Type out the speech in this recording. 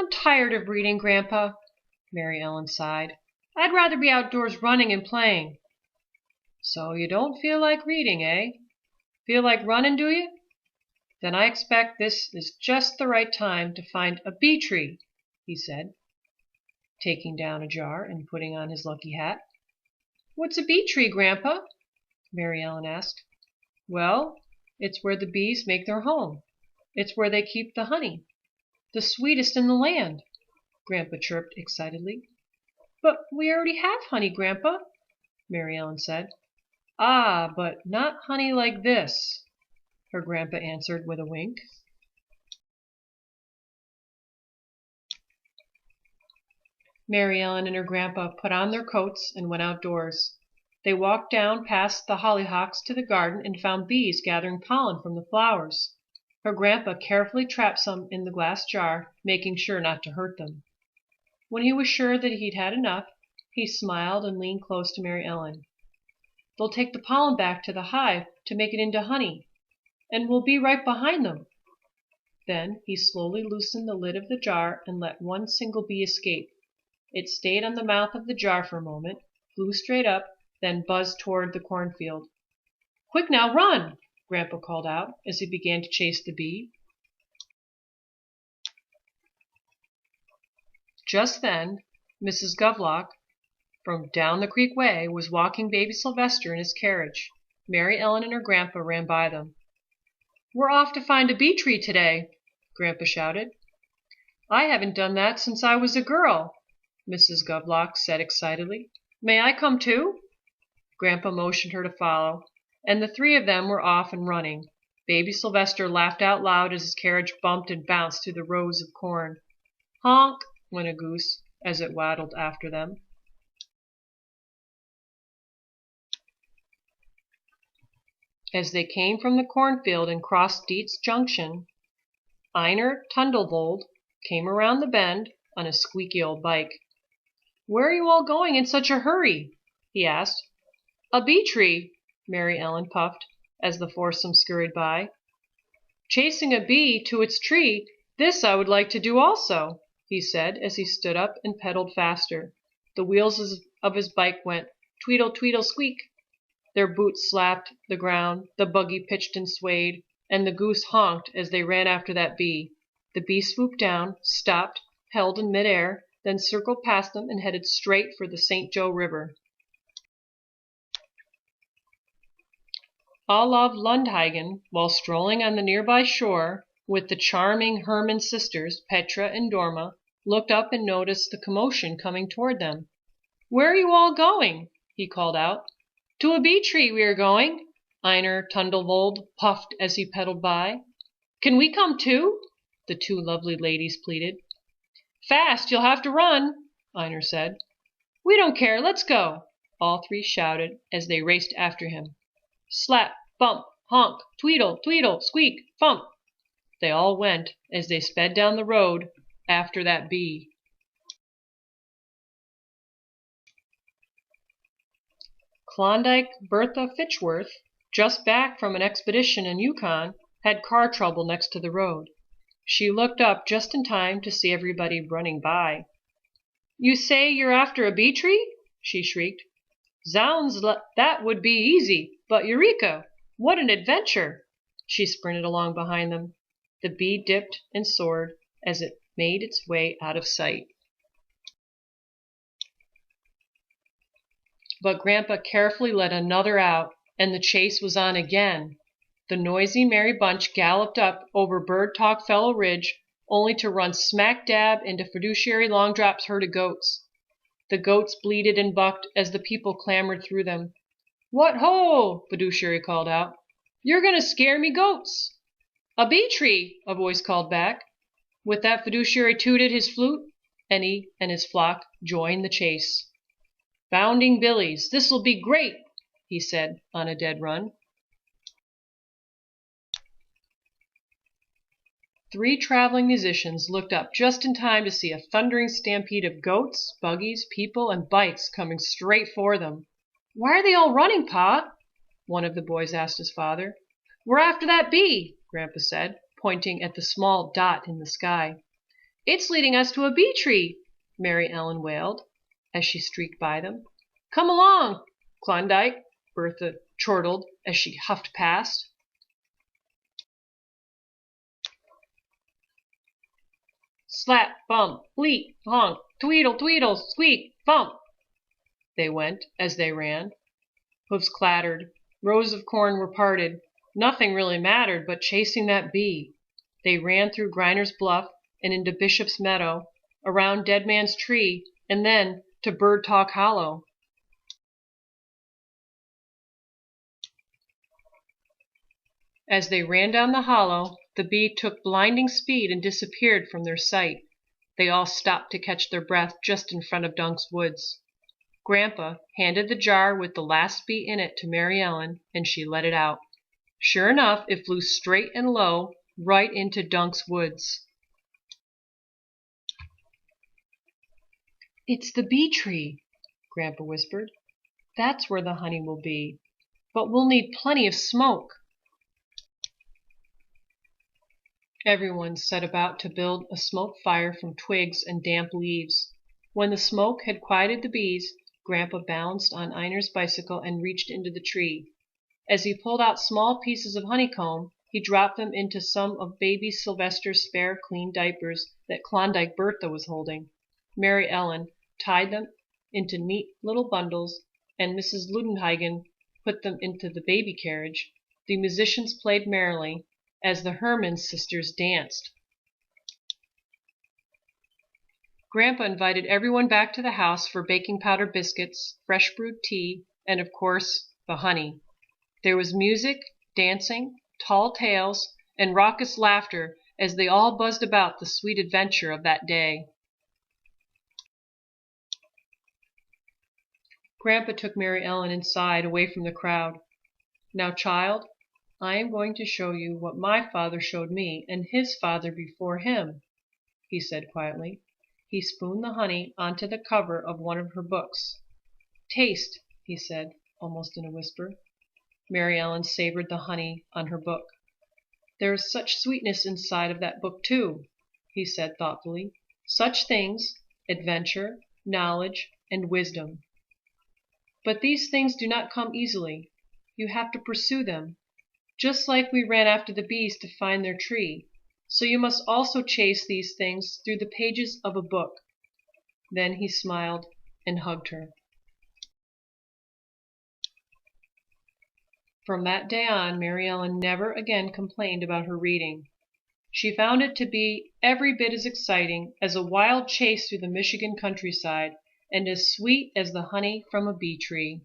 I'm tired of reading, Grandpa, Mary Ellen sighed. I'd rather be outdoors running and playing. So you don't feel like reading, eh? Feel like running, do you? Then I expect this is just the right time to find a bee tree, he said, taking down a jar and putting on his lucky hat. What's a bee tree, Grandpa? Mary Ellen asked. Well, it's where the bees make their home. It's where they keep the honey. The sweetest in the land, Grandpa chirped excitedly. But we already have honey, Grandpa, Mary Ellen said. Ah, but not honey like this, her grandpa answered with a wink. Mary Ellen and her grandpa put on their coats and went outdoors. They walked down past the hollyhocks to the garden and found bees gathering pollen from the flowers. Her grandpa carefully trapped some in the glass jar, making sure not to hurt them. When he was sure that he'd had enough, he smiled and leaned close to Mary Ellen. They'll take the pollen back to the hive to make it into honey, and we'll be right behind them. Then he slowly loosened the lid of the jar and let one single bee escape. It stayed on the mouth of the jar for a moment, flew straight up, then buzzed toward the cornfield. Quick now, run! Grandpa called out as he began to chase the bee. Just then, Mrs. Govlock, from down the creek way, was walking baby Sylvester in his carriage. Mary Ellen and her grandpa ran by them. We're off to find a bee tree today, Grandpa shouted. I haven't done that since I was a girl, Mrs. Govlock said excitedly. May I come too? Grandpa motioned her to follow, and the three of them were off and running. Baby Sylvester laughed out loud as his carriage bumped and bounced through the rows of corn. Honk, went a goose as it waddled after them. As they came from the cornfield and crossed Dietz Junction, Einar Tundelvold came around the bend on a squeaky old bike. Where are you all going in such a hurry? He asked. A bee tree, Mary Ellen puffed as the foursome scurried by. Chasing a bee to its tree, this I would like to do also, he said as he stood up and pedaled faster. The wheels of his bike went tweedle, tweedle, squeak. Their boots slapped the ground, the buggy pitched and swayed, and the goose honked as they ran after that bee. The bee swooped down, stopped, held in midair, then circled past them and headed straight for the St. Joe River. Olav Lundhagen, while strolling on the nearby shore with the charming Herman sisters, Petra and Dorma, looked up and noticed the commotion coming toward them. Where are you all going? He called out. To a bee tree we are going, Einar Tundelvold puffed as he pedaled by. Can we come too? The two lovely ladies pleaded. Fast, you'll have to run, Einar said. We don't care, let's go, all three shouted as they raced after him. Slap, bump, honk, tweedle, tweedle, squeak, thump. They all went as they sped down the road after that bee. Klondike Bertha Fitchworth, just back from an expedition in Yukon, had car trouble next to the road. She looked up just in time to see everybody running by. You say you're after a bee tree? She shrieked. Zounds, that would be easy, but Eureka! What an adventure! She sprinted along behind them. The bee dipped and soared as it made its way out of sight. But Grandpa carefully let another out, and the chase was on again. The noisy merry bunch galloped up over Bird Talk Fellow Ridge, only to run smack dab into Fiduciary Longdrop's herd of goats. The goats bleated and bucked as the people clamored through them. What ho! Fiduciary called out. You're going to scare me goats! A bee tree! A voice called back. With that Fiduciary tooted his flute, and he and his flock joined the chase. Bounding Billies, this'll be great, he said on a dead run. Three traveling musicians looked up just in time to see a thundering stampede of goats, buggies, people, and bikes coming straight for them. Why are they all running, Pa? One of the boys asked his father. We're after that bee, Grandpa said, pointing at the small dot in the sky. It's leading us to a bee tree, Mary Ellen wailed, as she streaked by them. Come along, Klondike, Bertha chortled as she huffed past. Slap, bump, bleat, honk, tweedle, tweedle, squeak, bump. They went as they ran. Hoofs clattered. Rows of corn were parted. Nothing really mattered but chasing that bee. They ran through Griner's Bluff and into Bishop's Meadow, around Dead Man's Tree, and then to Bird Talk Hollow. As they ran down the hollow, the bee took blinding speed and disappeared from their sight. They all stopped to catch their breath just in front of Dunk's woods. Grandpa handed the jar with the last bee in it to Mary Ellen, and she let it out. Sure enough, it flew straight and low, right into Dunk's woods. It's the bee tree, Grandpa whispered. That's where the honey will be. But we'll need plenty of smoke. Everyone set about to build a smoke fire from twigs and damp leaves. When the smoke had quieted the bees, Grandpa balanced on Einer's bicycle and reached into the tree. As he pulled out small pieces of honeycomb, he dropped them into some of baby Sylvester's spare clean diapers that Klondike Bertha was holding. Mary Ellen tied them into neat little bundles, and Mrs. Ludenhagen put them into the baby carriage. The musicians played merrily as the Herman sisters danced. Grandpa invited everyone back to the house for baking powder biscuits, fresh brewed tea, and, of course, the honey. There was music, dancing, tall tales, and raucous laughter as they all buzzed about the sweet adventure of that day. Grandpa took Mary Ellen inside, away from the crowd. Now, child, I am going to show you what my father showed me and his father before him, he said quietly. He spooned the honey onto the cover of one of her books. Taste, he said, almost in a whisper. Mary Ellen savored the honey on her book. There is such sweetness inside of that book, too, he said thoughtfully. Such things, adventure, knowledge, and wisdom. But these things do not come easily. You have to pursue them. Just like we ran after the bees to find their tree, so you must also chase these things through the pages of a book. Then he smiled and hugged her. From that day on, Mary Ellen never again complained about her reading. She found it to be every bit as exciting as a wild chase through the Michigan countryside, and as sweet as the honey from a bee tree.